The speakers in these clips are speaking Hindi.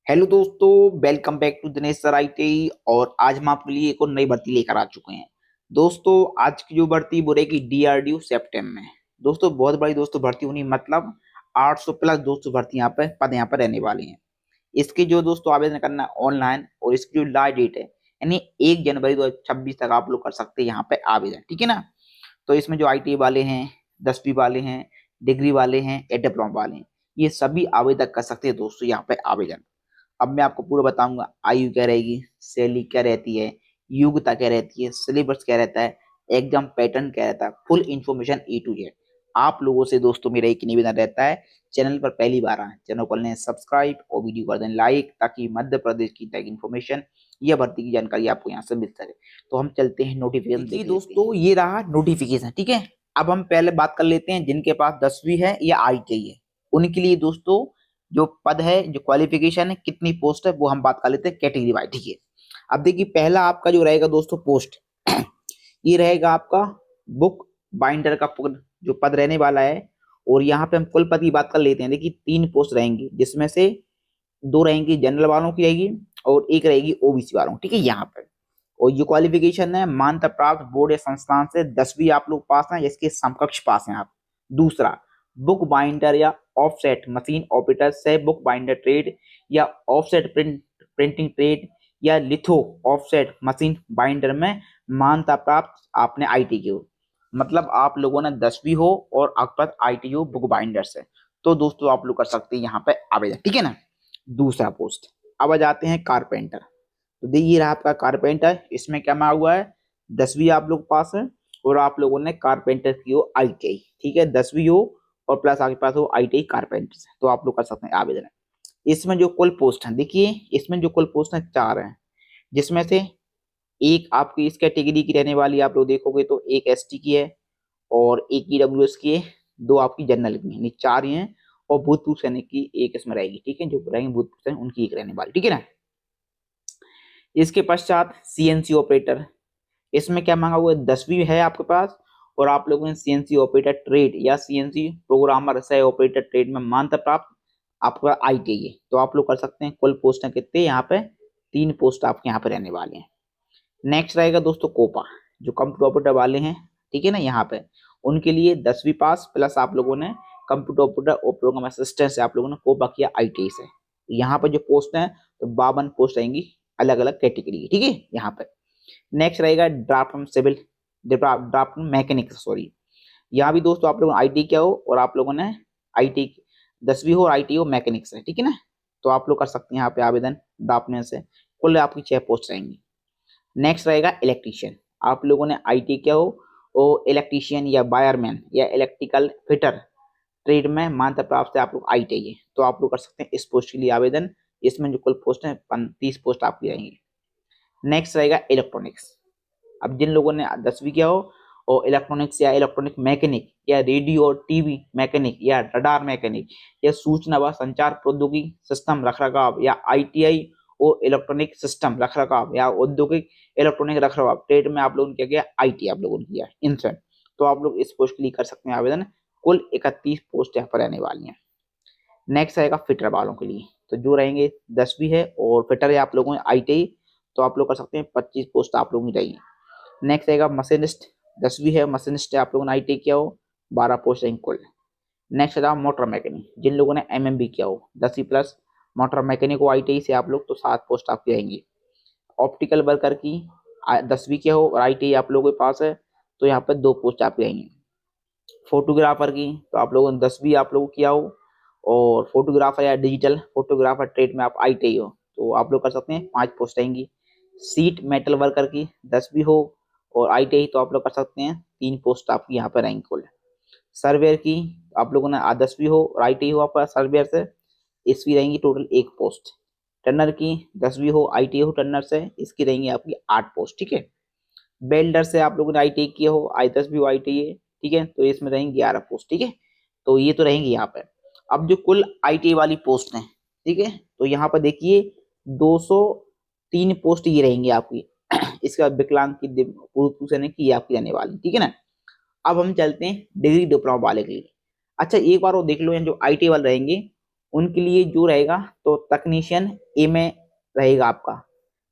हेलो दोस्तों, welcome back to Dinesh sir IT. और आज हम आपके लिए एक और नई भर्ती लेकर आ चुके हैं। दोस्तों, आज की जो भर्ती वो रहेगी डीआरडीओ सेप्टेम्बर में। दोस्तों, बहुत बड़ी दोस्तों भर्ती होनी, मतलब 800 प्लस दोस्तों भर्ती यहाँ पे पद यहाँ पर रहने वाली हैं। इसकी जो दोस्तों आवेदन करना है ऑनलाइन, और इसकी जो लास्ट डेट है यानी 1 जनवरी 2026 तक आप लोग कर सकते हैं यहाँ पे आवेदन, ठीक है ना। तो इसमें जो आईटी वाले हैं, 10वीं वाले हैं, डिग्री वाले हैं या डिप्लोमा वाले हैं, ये सभी आवेदन कर सकते हैं दोस्तों यहाँ पे आवेदन। अब मैं आपको पूरा बताऊंगा, आयु क्या रहेगी, सैलरी क्या रहती है, योग्यता क्या रहती है, सिलेबस क्या रहता है, एग्जाम पैटर्न क्या रहता है, full information A to Z. आप लोगों से दोस्तों मेरा एक निवेदन रहता है, चैनल पर पहली बार आए चैनल को लें सब्सक्राइब और वीडियो कर दें लाइक, ताकि मध्य प्रदेश की तक इन्फॉर्मेशन या भर्ती की जानकारी आपको यहाँ से मिल सके। तो हम चलते हैं नोटिफिकेशन देखिए दोस्तों, ये रहा नोटिफिकेशन, ठीक है। अब हम पहले बात कर लेते हैं जिनके पास 10वीं है या आईटीआई है, उनके लिए दोस्तों जो पद है, जो क्वालिफिकेशन है, कितनी पोस्ट है, वो हम बात कर लेते हैं कैटेगरी वाइज, ठीक है। अब देखिए, पहला आपका जो रहेगा दोस्तों पोस्ट ये रहेगा आपका बुक बाइंडर का जो पद रहने वाला है। और यहाँ पे हम कुल पद की बात कर लेते हैं। देखिए, 3 पोस्ट रहेंगी, जिसमें से 2 रहेंगी जनरल वालों की रहेगी और 1 रहेगी ओबीसी वालों, ठीक है यहाँ पे। और जो क्वालिफिकेशन है, मान्यता प्राप्त बोर्ड या संस्थान से 10वीं आप लोग पास हैं, इसके समकक्ष पास हैं आप। दूसरा, बुक बाइंडर या ऑफसेट मशीन ऑपरेटर से बुक बाइंडर ट्रेड या ऑफसेट प्रिंटिंग ट्रेड या लिथो ऑफसेट मशीन बाइंडर में मान्यता प्राप्त आपने आईटी की हो, मतलब आप लोगों ने 10वीं हो और आपके पास आईटी हो बुक बाइंडर से, तो दोस्तों आप लोग कर सकते हैं यहाँ पे आवेदन, ठीक है ना। दूसरा पोस्ट, अब आ जाते हैं कारपेंटर। तो देखिए रहा आपका कारपेंटर, इसमें क्या मांगा हुआ है, 10वीं आप लोग पास है और आप लोगों ने कारपेंटर की हो आईटीआई, ठीक है, 10वीं हो और प्लस आपके पास हो आईटीआई कारपेंटर, तो आप लोग कर सकते हैं आवेदन। इसमें जो कुल पोस्ट है, देखिए इसमें जो कुल पोस्ट है 4 हैं, जिसमें से एक आपकी इस कैटेगरी की रहने वाली, आप लोग देखोगे तो एक एसटी की है और एक ईडब्ल्यूएस की है, 2 आपकी जनरल की है, यानी 4 ही हैं। और भूतपूर्व सैनिक की एक इसमें रहेगी, ठीक है, जो रहेंगे भूतपूर्व सैनिक उनकी एक रहने वाली, ठीक है ना। इसके पश्चात सीएनसी ऑपरेटर, इसमें क्या मांगा हुआ है, 10वीं है आपके पास और आप लोगों ने सीएनसी ऑपरेटर ट्रेड या सीएनसी प्रोग्रामर सह ऑपरेटर ट्रेड में मान्यता प्राप्त आपका आईटीआई है, तो आप लोग कर सकते हैं। कुल पोस्ट है कितने यहाँ पे, 3 पोस्ट आपके यहाँ पे रहने वाले हैं। नेक्स्ट रहेगा दोस्तों कोपा, जो कंप्यूटर ऑपरेटर वाले हैं, ठीक है ना, यहाँ पे उनके लिए 10वीं पास प्लस आप लोगों ने कंप्यूटर ऑपरेटर और प्रोग्राम असिस्टेंट से आप लोगों ने कोपा किया आईटीआई से। यहाँ पे जो पोस्ट है तो 52 पोस्ट रहेंगी अलग अलग कैटेगरी की, ठीक है यहाँ पे। नेक्स्ट रहेगा draftsman civil, draftsman mechanic, sorry. यहाँ भी दोस्तों आप लोगों ने आईटी किया हो और आप लोगों ने आईटी 10वीं हो और आईटी हो मैकेनिक से, ठीक है ना, तो आप लोग कर सकते हैं यहाँ पे आवेदन ड्राफ्टमैन से। कुल आपकी 6 पोस्ट रहेंगी। नेक्स्ट रहेगा इलेक्ट्रीशियन, आप लोगों ने आईटी किया हो और इलेक्ट्रीशियन या वायरमैन या इलेक्ट्रिकल फिटर ट्रेड में मान्यता प्राप्त है आप लोग आईटी है, तो आप लोग कर सकते हैं इस पोस्ट के लिए आवेदन। इसमें जो कुल पोस्ट है 30 पोस्ट आपकी रहेंगी। नेक्स्ट रहेगा इलेक्ट्रॉनिक्स, अब जिन लोगों ने 10वीं किया हो और इलेक्ट्रॉनिक्स या इलेक्ट्रॉनिक मैकेनिक या रेडियो और टीवी मैकेनिक या रडार मैकेनिक या सूचना व संचार प्रौद्योगिकी सिस्टम रखरखाव या आईटीआई और इलेक्ट्रॉनिक सिस्टम रखरखाव या औद्योगिक इलेक्ट्रॉनिक रखरखाव ट्रेड में आप लोगों ने क्या किया, आईटी आप लोगों ने किया इनसे, तो आप लोग इस पोस्ट के लिए कर सकते हैं आवेदन। कुल 31 पोस्ट यहाँ पर रहने वाली हैं। नेक्स्ट आएगा फिटर वालों के लिए, तो जो रहेंगे 10वीं है और फिटर है आप लोगों ने आईटीआई, तो आप लोग कर सकते हैं 25 पोस्ट आप लोगों की रहेगी। नेक्स्ट आएगा मशीनिस्ट, 10वीं है मशीनिस्ट है आप लोगों ने आईटी किया हो, 12 पोस्ट रहेंगे कुल। नेक्स्ट आएगा मोटर मैकेनिक, जिन लोगों ने एमएमबी किया हो 10वीं प्लस मोटर मैकेनिक को आईटी से आप लोग, तो 7 पोस्ट आपकी रहेंगी। ऑप्टिकल वर्कर की 10वीं किया हो और आईटी आप लोगों के पास है, तो यहाँ पर 2 पोस्ट आपकी रहेंगी। फोटोग्राफर की, तो आप लोगों ने 10वीं आप लोगों किया हो और फोटोग्राफर या डिजिटल फोटोग्राफर ट्रेड में आप आईटी हो, तो आप लोग कर सकते हैं 5 पोस्ट रहेंगी। सीट मेटल वर्कर की 10वीं हो और आईटीआई, तो आप लोग कर सकते हैं 3 पोस्ट आपकी यहाँ पर रहेंगी कुल। सर्वेयर की आप लोगों ने 10वीं हो और आईटीआई हो आपका सर्वेयर से, इसकी रहेंगी टोटल 1 पोस्ट। टर्नर की 10वीं हो आईटीआई हो टर्नर से, इसकी रहेंगी आपकी 8 पोस्ट, ठीक है। बेल्डर से आप लोगों ने आईटीआई किया हो, आई 10वीं हो आईटीआई, ठीक है, तो इसमें रहेंगी 11 पोस्ट, ठीक है। तो ये तो रहेंगी यहाँ पर। अब जो कुल आईटीआई वाली पोस्ट है, ठीक है, तो यहाँ पर देखिए 203 पोस्ट ये रहेंगी आपकी इसके बाद विकलांग की पूर्व सैनिक की आपकी रहने वाली, ठीक है ना। अब हम चलते हैं डिग्री डिप्लोमा वाले के लिए। अच्छा एक बार वो देख लो, जो आईटी वाले रहेंगे उनके लिए जो रहेगा तो तकनीशियन ए में रहेगा आपका,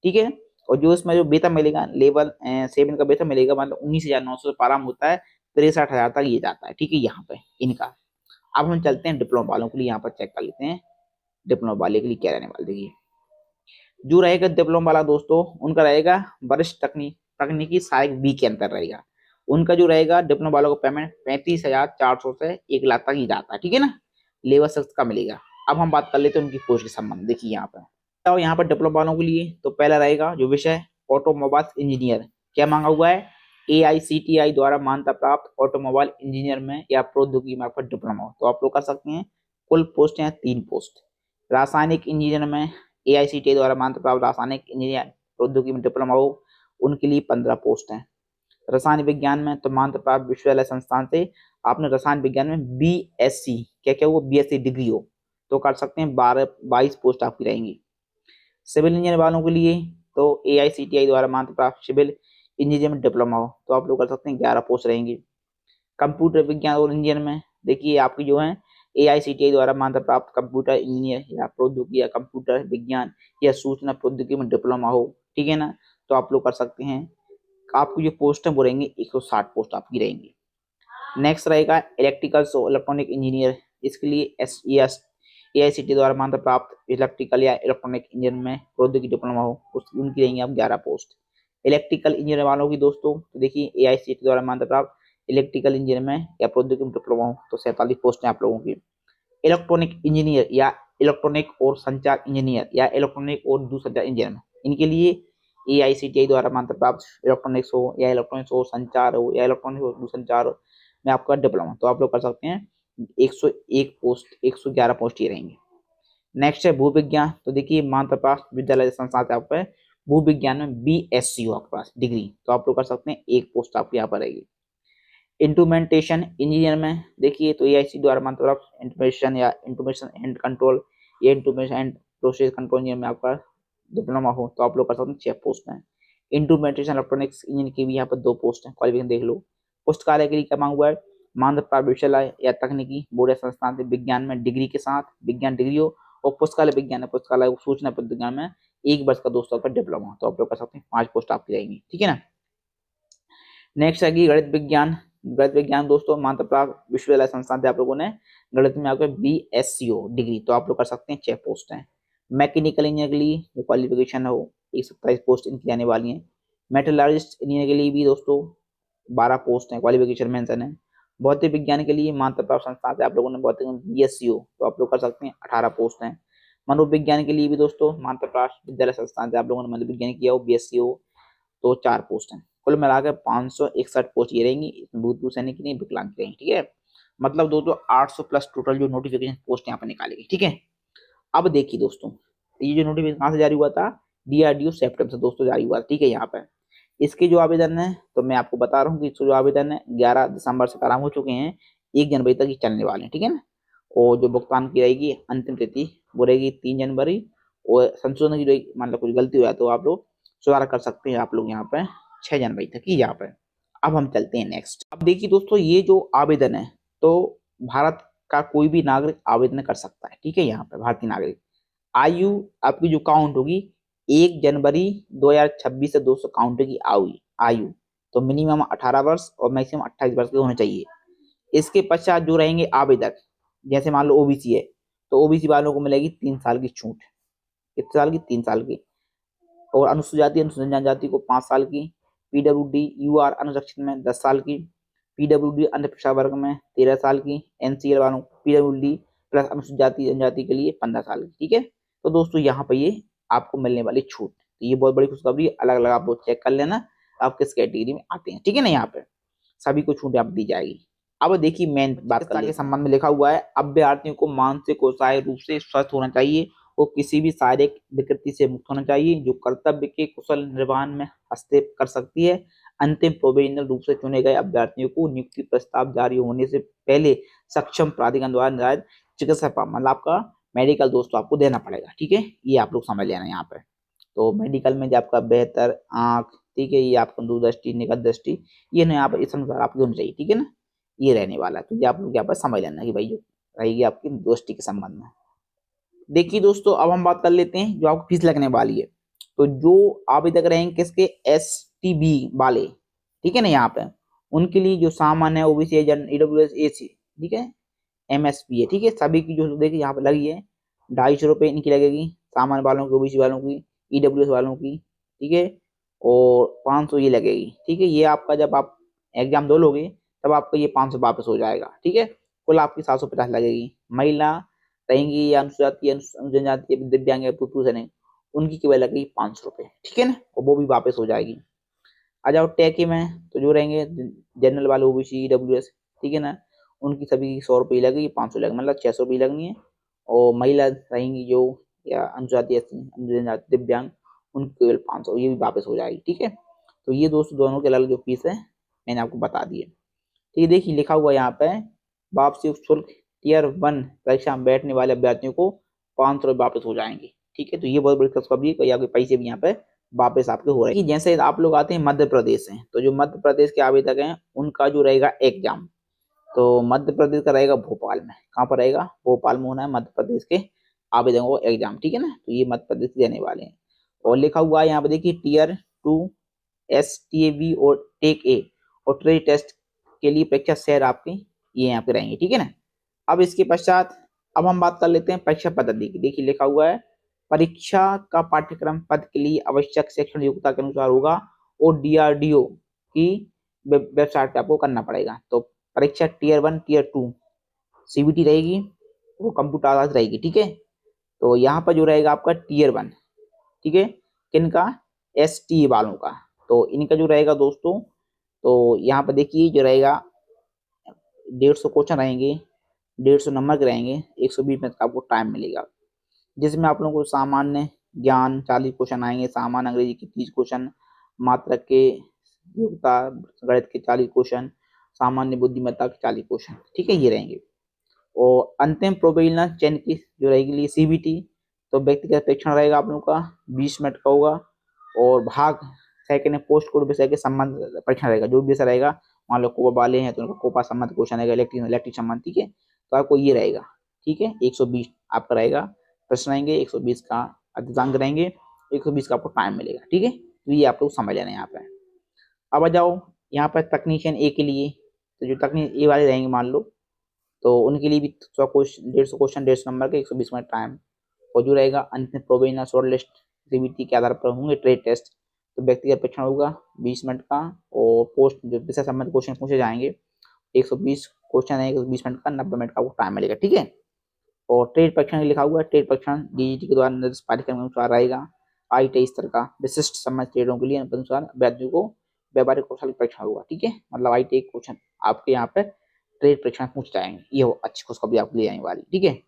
ठीक है। और जो इसमें जो वेतन मिलेगा लेवल 7 का वेतन मिलेगा, मतलब 19,900 से प्रारंभ होता है, 63,000 तक ये जाता है, ठीक है यहाँ पे इनका। अब हम चलते हैं डिप्लोमा वालों के लिए, यहाँ पर चेक कर लेते हैं डिप्लोमा वाले के लिए क्या रहने वाला। देखिए जो रहेगा डिप्लोमा वाला दोस्तों, उनका रहेगा वरिष्ठ तकनीकी सहायक बी के अंतर रहेगा। उनका जो रहेगा डिप्लोमा वालों का पेमेंट 35,400 से 1 लाख तक ही जाता है, ठीक है ना, लेबर सख्त का मिलेगा। अब हम बात कर लेते हैं उनकी पोस्ट के संबंध। देखिए यहाँ पर तो यहाँ पर डिप्लोमा वालों के लिए तो पहला रहेगा जो विषय ऑटोमोबाइल इंजीनियर, क्या मांगा हुआ है, AICTI द्वारा मान्यता प्राप्त ऑटोमोबाइल इंजीनियर में या प्रौद्योगिकी में आपका डिप्लोमा, तो आप लोग कर सकते हैं। कुल पोस्ट हैं 3 पोस्ट। रासायनिक इंजीनियर में AICTI द्वारा मान्यता प्राप्त रासायनिक इंजीनियर प्रौद्योगिकी में डिप्लोमा हो, उनके लिए 15 पोस्ट हैं। रसायन विज्ञान में तो मान्यता प्राप्त विश्वविद्यालय संस्थान से आपने रसायन विज्ञान में BSc क्या क्या वो BSc डिग्री हो तो कर सकते हैं, 22 पोस्ट आपकी रहेंगी। सिविल इंजीनियर वालों के लिए तो AICTI द्वारा मान्यता प्राप्त सिविल इंजीनियर में डिप्लोमा हो तो आप लोग कर सकते हैं, 11 पोस्ट रहेंगी। कंप्यूटर विज्ञान और इंजीनियर में देखिए आपकी जो है AICTI द्वारा मान्यता प्राप्त कंप्यूटर इंजीनियर या प्रौद्योगिकी या कंप्यूटर विज्ञान या सूचना प्रौद्योगिकी में डिप्लोमा हो, ठीक है ना, तो आप लोग कर सकते हैं। आपकी जो पोस्ट है वो रहेंगी 160 पोस्ट आपकी रहेंगी। नेक्स्ट रहेगा इलेक्ट्रिकल और इलेक्ट्रॉनिक इंजीनियर, इसके लिए AICTI द्वारा मान्यता प्राप्त इलेक्ट्रिकल या इलेक्ट्रॉनिक इंजीनियर में प्रौद्योगिकी डिप्लोमा हो, उनकी रहेंगी आप 11 पोस्ट। इलेक्ट्रिकल इंजीनियर वालों की दोस्तों तो देखिए AICTI द्वारा मान्यता प्राप्त इलेक्ट्रिकल इंजीनियर में या प्रौद्योगिकी डिप्लोमा हो तो 47 पोस्ट हैं आप लोगों की। इलेक्ट्रॉनिक इंजीनियर या इलेक्ट्रॉनिक और संचार इंजीनियर या इलेक्ट्रॉनिक और दूरसंचार इंजीनियर, इनके लिए AICTI द्वारा मान्यता प्राप्त इलेक्ट्रॉनिक्स हो या इलेक्ट्रॉनिक्स और संचार हो या इलेक्ट्रॉनिक और दूरसंचार में आपका डिप्लोमा, तो आप लोग कर सकते हैं। 101 पोस्ट 111 पोस्ट ये रहेंगे। नेक्स्ट है भूविज्ञान, तो देखिए मान्यता प्राप्त विद्यालय संस्थान से आप भूविज्ञान में BSc हो आपके पास डिग्री, तो आप लोग कर सकते हैं, 1 पोस्ट आपकी यहाँ पर रहेगी। इंस्ट्रूमेंटेशन इंजीनियर में देखिए तो AICTI द्वारा मान्यता प्राप्त इंस्ट्रूमेंटेशन या इंस्ट्रूमेंटेशन एंड कंट्रोल या instrumentation and process control engineer में आपका डिप्लोमा हो तो आप लोग कर सकते हैं, 6 पोस्ट हैं। इंस्ट्रूमेंटेशन इलेक्ट्रॉनिक्स इंजीनियर की भी यहाँ पर 2 पोस्ट हैं, क्वालिफिकेशन देख लो। पुस्तकालय के लिए क्या मांगा हुआ है, मान्यता प्राप्त विश्वविद्यालय या तकनीकी बोर्ड या संस्थान से विज्ञान में डिग्री के साथ विज्ञान डिग्री हो और पुस्तकालय विज्ञान है पुस्तकालय सूचना विज्ञान में 1 वर्ष का दोस्तों का डिप्लोमा, तो आप लोग कर सकते हैं, 5 पोस्ट आपकी रहेंगी, ठीक है ना। नेक्स्ट आएगी गणित विज्ञान। गणित विज्ञान दोस्तों मान्यता प्राप्त विश्वविद्यालय संस्थान से आप लोगों ने गणित में आपके BSc हो डिग्री, तो आप लोग कर सकते हैं, 6 पोस्ट हैं। मैकेनिकल इंजीनियर के लिए जो क्वालिफिकेशन हो 127 पोस्ट इनकी आने वाली हैं। मेटलर्जिस्ट इंजीनियर के लिए भी दोस्तों 12 पोस्ट हैं, क्वालिफिकेशन मेंशन है। भौतिक विज्ञान के लिए मान्यता प्राप्त संस्थान से आप लोगों ने भौतिक BSc हो तो आप लोग कर सकते हैं, 18 पोस्ट हैं। मनोविज्ञान के लिए भी दोस्तों मान्यता प्राप्त विद्यालय संस्थान से आप लोगों ने मनोविज्ञान किया हो BSc हो तो 4 पोस्ट हैं। कुल मिलाकर 561 पोस्ट ये रहेंगी, इसमें भूतपूर्व सैनिक नहीं विकलांग की रहेंगी, ठीक है। मतलब दोस्तों 800 प्लस टोटल जो नोटिफिकेशन पोस्ट यहाँ पर निकालेगी, ठीक है। अब देखिए दोस्तों ये जो नोटिफिकेशन कहाँ से जारी हुआ था, DRDO सेप्टेम्बर से दोस्तों जारी हुआ, ठीक है। यहाँ पे इसके जो आवेदन है तो मैं आपको बता रहा हूँ कि जो आवेदन है 11 दिसंबर से प्रारंभ हो चुके हैं, 1 जनवरी तक ये चलने वाले हैं, ठीक है ना। और जो भुगतान की रहेगी अंतिम तिथि वो रहेगी 3 जनवरी, और संशोधन की रहेगी, मान लो कुछ गलती हुआ तो आप लोग सुधार कर सकते हैं आप लोग यहाँ पे 6 जनवरी तक ही यहाँ पे। अब हम चलते हैं नेक्स्ट। अब देखिए दोस्तों ये जो आवेदन है तो भारत का कोई भी नागरिक आवेदन कर सकता है, ठीक है। यहाँ पे भारतीय नागरिक आयु आपकी जो काउंट होगी 1 जनवरी 2026 से 200 काउंट की आयु तो मिनिमम 18 वर्ष और मैक्सिमम 28 वर्ष के होने चाहिए। इसके पश्चात जो रहेंगे आवेदक, जैसे मान लो OBC है तो OBC वालों को मिलेगी 3 साल की छूट, कितने साल की, 3 साल की। और अनुसूचित जाति अनुसूचित जनजाति को 5 साल की, PWD UR अनुसूचित में 10 साल की, PWD अन्य पिछड़ा वर्ग में 13 साल की, NCL वालों PWD प्लस अनुसूचित जाति जनजाति के लिए 15 साल की, ठीक है। तो दोस्तों यहाँ पे ये आपको मिलने वाली छूट, तो ये बहुत बड़ी खुशखबरी, अलग अलग आप लोग चेक कर लेना आप किस कैटेगरी में आते हैं, ठीक है ना। यहाँ पे सभी को छूट आप दी जाएगी। अब देखिए मेन बात के संबंध में लिखा हुआ है, अभ्यर्थियों को मानसिक और शारीरिक रूप से स्वस्थ होना चाहिए और किसी भी शारीरिक विकृति से मुक्त होना चाहिए जो कर्तव्य के कुशल निर्वहन में हस्तक्षेप कर सकती है। अंतिम प्रोविजनल रूप से चुने गए अभ्यर्थियों को नियुक्ति प्रस्ताव जारी होने से पहले सक्षम प्राधिकरण द्वारा निर्धारित चिकित्सा मतलब आपका मेडिकल दोस्तों आपको देना पड़ेगा, ठीक है। ये आप लोग समझ लेना यहाँ पे। तो मेडिकल में जो आपका बेहतर आंख, ठीक है, ये आपको दूरदृष्टि निकट दृष्टि ये ना यहाँ पर इस अनुसार आपको होनी चाहिए, ठीक है ना, ये रहने वाला है। तो ये आप लोग यहाँ पर समझ लेना कि भाई जो रहेगी आपकी दृष्टि के संबंध में। देखिए दोस्तों, अब हम बात कर लेते हैं जो आपको फीस लगने वाली है। तो जो आवेदक रहेंगे किसके, एस टी बी वाले, ठीक है ना, यहाँ पे उनके लिए जो सामान है ओबीसी, ईडब्ल्यूएस, एसी, ठीक है, एमएसपी है, ठीक है, सभी की जो देखिए यहाँ पे लगी है 250 रुपये इनकी लगेगी, सामान्य वालों की, ओबीसी वालों की, ईडब्ल्यूएस वालों की, ठीक है, और 500 ये लगेगी, ठीक है। ये आपका जब आप एग्जाम दो लोगे तब आपका ये 500 वापस हो जाएगा, ठीक है। कुल आपकी 750 लगेगी। महिला रहेंगी या अनुसूचित जनजाति, दिव्यांग या पुरुष है, उनकी केवल लगेगी 500 रुपये, ठीक है ना, और वो भी वापस हो जाएगी। आ जाओ टैके में, तो जो रहेंगे जनरल वाले, ओबीसी, ईडब्ल्यूएस, ठीक है ना, उनकी सभी की 100 रुपये लगेगी, 500 लगेगी, मतलब 600 रुपये लगनी है। और महिला रहेंगी जो, या अनुजाति, जनजाति, दिव्यांग, उनकी केवल 500, ये भी वापस हो जाएगी, ठीक है। तो ये दोस्तों दोनों के अलग जो फीस है मैंने आपको बता दी है, ठीक है। देखिए लिखा हुआ यहाँ पे, वापसी शुल्क टीयर 1 परीक्षा में बैठने वाले अभ्यर्थियों को 500 रुपये वापस हो जाएंगे, ठीक है। तो ये बहुत बड़ी खुशखबरी है कि आपके पैसे भी यहाँ पे वापस आपके हो रहे हैं। जैसे आप लोग आते हैं मध्य प्रदेश से, तो जो मध्य प्रदेश के आवेदक हैं उनका जो रहेगा एग्जाम, तो मध्य प्रदेश का रहेगा भोपाल में। कहाँ पर रहेगा, भोपाल में होना है मध्य प्रदेश के आवेदकों को एग्जाम, ठीक है ना। तो ये मध्य प्रदेश देने वाले हैं। और लिखा हुआ है यहाँ पे देखिए, टीयर 2 STAB और टेक ए और ट्रेड टेस्ट के लिए परीक्षा शहर आपके ये यहाँ पे रहेंगे, ठीक है ना। अब इसके पश्चात अब हम बात कर लेते हैं परीक्षा पद्धति की। देखिए लिखा हुआ है, परीक्षा का पाठ्यक्रम पद के लिए आवश्यक शैक्षणिक योग्यता के अनुसार होगा और DRDO की वेबसाइट पे आपको करना पड़ेगा। तो परीक्षा टीयर 1 टीयर 2 CBT रहेगी, वो कंप्यूटर आधारित रहेगी, ठीक है। तो यहाँ पर जो रहेगा आपका टीयर 1, ठीक है, किनका, ST वालों का। तो इनका जो रहेगा दोस्तों, तो यहाँ पर देखिए जो रहेगा 150 क्वेश्चन रहेंगे, 150 नंबर के रहेंगे, 120 मिनट का आपको टाइम मिलेगा, जिसमें आप लोगों को सामान्य ज्ञान 40 क्वेश्चन आएंगे, सामान्य अंग्रेजी के 30 क्वेश्चन, मात्रक के योग्यता, गणित के 40 क्वेश्चन, सामान्य बुद्धिमत्ता के 40 क्वेश्चन, ठीक है, ये रहेंगे। और अंतिम प्रोविजनल चयन की जो रहेगी CBT, तो व्यक्तिगत परीक्षण रहेगा आप लोगों का 20 मिनट का होगा। और भाग सेकंड पोस्ट कोड विषय के संबंध परीक्षण रहेगा, जो भी विषय रहेगा, मान लो कोपा वाले हैं तो उनको कोपा संबंध क्वेश्चन रहेगा, इलेक्ट्रिक संबंध, ठीक है। तो आपको ये रहेगा, ठीक है, 120 आपका रहेगा प्रश्न रहेंगे, 120 का अर्धचांक रहेंगे, 120 का आपको टाइम मिलेगा, ठीक है। तो ये आप लोग समझ लेना यहाँ पे। अब आ जाओ यहाँ पर तकनीशियन ए के लिए, तो जो तकनीक ए वाले रहेंगे मान लो, तो उनके लिए भी 100 क्वेश्चन, 150 क्वेश्चन, 150 नंबर के, 120 मिनट टाइम। और जो रहेगा अंतिम प्रोविजनल शॉर्ट लिस्ट CBT के आधार पर होंगे ट्रेड टेस्ट, तो व्यक्तिगत परीक्षण होगा 20 मिनट का। और पोस्ट जो विषय संबंधित क्वेश्चन पूछे जाएंगे, 120 क्वेश्चन है, 120 मिनट का, 90 मिनट का वो टाइम मिलेगा, ठीक है। और ट्रेड परीक्षण लिखा हुआ है, ट्रेड परीक्षण DGT के द्वारा निर्दिष्ट पाठ्यक्रम के अनुसार रहेगा। ITI स्तर का विशिष्ट संबंधित ट्रेडों के लिए अनुसार अभ्यर्थियों को व्यापारिक कौशल परीक्षण होगा, ठीक है। मतलब ITI क्वेश्चन आपके यहाँ पे ट्रेड परीक्षण पूछ जाएंगे, ये हो अच्छी खुशखबरी आपको ले आने वाली, ठीक है।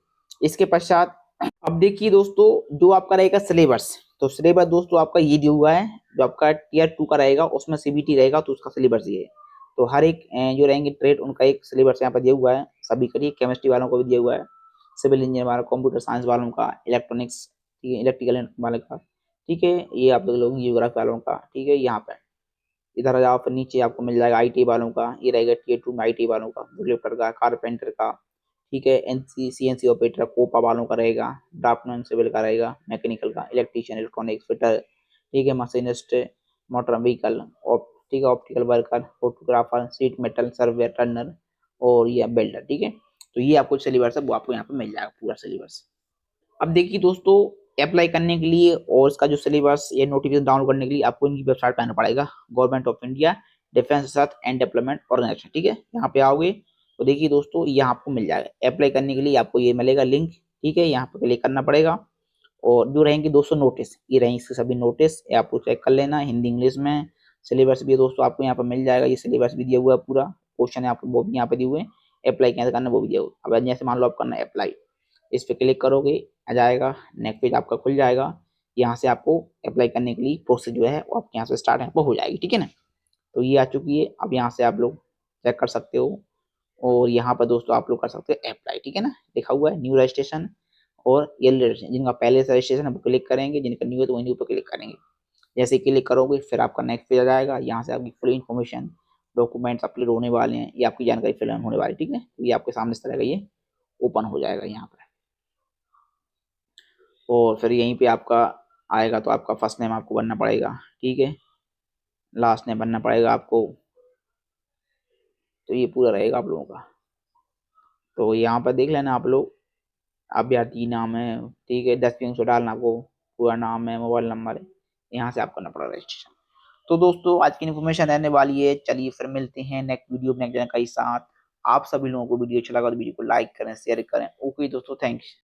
इसके पश्चात अब देखिए दोस्तों, जो आपका रहेगा सिलेबस, तो सिलेबस दोस्तों आपका ये दिया हुआ है, जो आपका टीयर 2 का रहेगा उसमें CBT रहेगा, तो उसका सिलेबस ये है। तो हर एक जो रहेंगे ट्रेड, उनका एक सिलेबस यहाँ पर दिया हुआ है सभी के लिए। केमिस्ट्री वालों को भी दिया हुआ है, सिविल इंजीनियर वालों, कंप्यूटर साइंस वालों का, इलेक्ट्रॉनिक्स, ठीक है, इलेक्ट्रिकल वाले का, ठीक है, ये आप लोग जियोग्राफी वालों का, ठीक है। यहाँ पे इधर आ जाओ, फिर नीचे आपको मिल जाएगा ITI वालों का, ये रहेगा टीयर 2 में ITI वालों का, बुकलिफ्टर का, कारपेंटर का, ठीक है, CNC ऑपरेटर कोपा वालों का रहेगा, ड्राफ्टमैन सिविल का रहेगा, मैकेनिकल का, इलेक्ट्रीशियन, इलेक्ट्रॉनिक्स फिटर, ठीक है, मशीनिस्ट, मोटर व्हीकल, ठीक है, optical worker, photographer, sheet metal survey turner, और ये बेल्डर, ठीक है। तो ये आपको सिलेबस है, वो आपको यहाँ पे मिल जाएगा पूरा सिलेबस। अब देखिए दोस्तों, अप्लाई करने के लिए और इसका जो सिलेबस या नोटिफिकेशन डाउनलोड करने के लिए आपको इनकी वेबसाइट पे आना पड़ेगा, government of India defence research and development organisation, ठीक है। यहाँ पे आओगे तो देखिए दोस्तों, यहाँ आपको मिल जाएगा। अप्लाई करने के लिए आपको ये मिलेगा लिंक, ठीक है, यहाँ पे क्लिक करना पड़ेगा। और जो रहेंगे दोस्तों नोटिस, ये रहेंगे इसके सभी नोटिस, ये आपको चेक कर लेना, हिंदी इंग्लिश में। सिलेबस भी दोस्तों आपको यहाँ पर मिल जाएगा, ये सिलेबस भी दिया हुआ है पूरा, क्वेश्चन है आपको वो भी यहाँ पे दिए हुए हैं, अप्लाई कैसे करना वो भी दिया हुआ है। अब जैसे मान लो आप करना है अप्लाई, इस पर क्लिक करोगे, आ जाएगा, नेक्स्ट पेज आपका खुल जाएगा। यहाँ से आपको अप्लाई करने के लिए प्रोसेस जो है वो आपके यहाँ से स्टार्ट है वो हो जाएगी, ठीक है ना। तो ये आ चुकी है, अब यहाँ से आप लोग चेक कर सकते हो। और यहाँ पर दोस्तों आप लोग कर सकते हो अप्लाई, ठीक है ना, लिखा हुआ है न्यू रजिस्ट्रेशन और ये रजिस्ट्रेशन, जिनका पहले से रजिस्ट्रेशन है वो क्लिक करेंगे, जिनका न्यू है तो वही न्यू पर क्लिक करेंगे। जैसे क्लिक करोगे फिर आपका नेक्स्ट पेज आ जाएगा, यहाँ से आपकी फुल इन्फॉर्मेशन, डॉक्यूमेंट्स अपलोड होने वाले हैं, ये आपकी जानकारी फिल होने वाली है, ठीक है। तो ये आपके सामने इस तरह का ये ओपन हो जाएगा यहाँ पर। और फिर यहीं पे आपका आएगा तो आपका फर्स्ट नेम आपको भरना पड़ेगा, ठीक है, लास्ट नेम भरना पड़ेगा आपको। तो ये पूरा रहेगा आप लोगों का। तो यहाँ पर देख लेना आप लोग, अभ्यर्थी नाम है, ठीक है, 10 डालना आपको, पूरा नाम है, मोबाइल नंबर है, यहाँ से आप करना पड़ेगा रजिस्ट्रेशन। तो दोस्तों आज की इन्फॉर्मेशन रहने वाली है। चलिए फिर मिलते हैं नेक्स्ट वीडियो में नेक्स्ट जानकारी के साथ। आप सभी लोगों को वीडियो अच्छा लगा तो वीडियो को लाइक करें, शेयर करें। ओके दोस्तों, थैंक्स।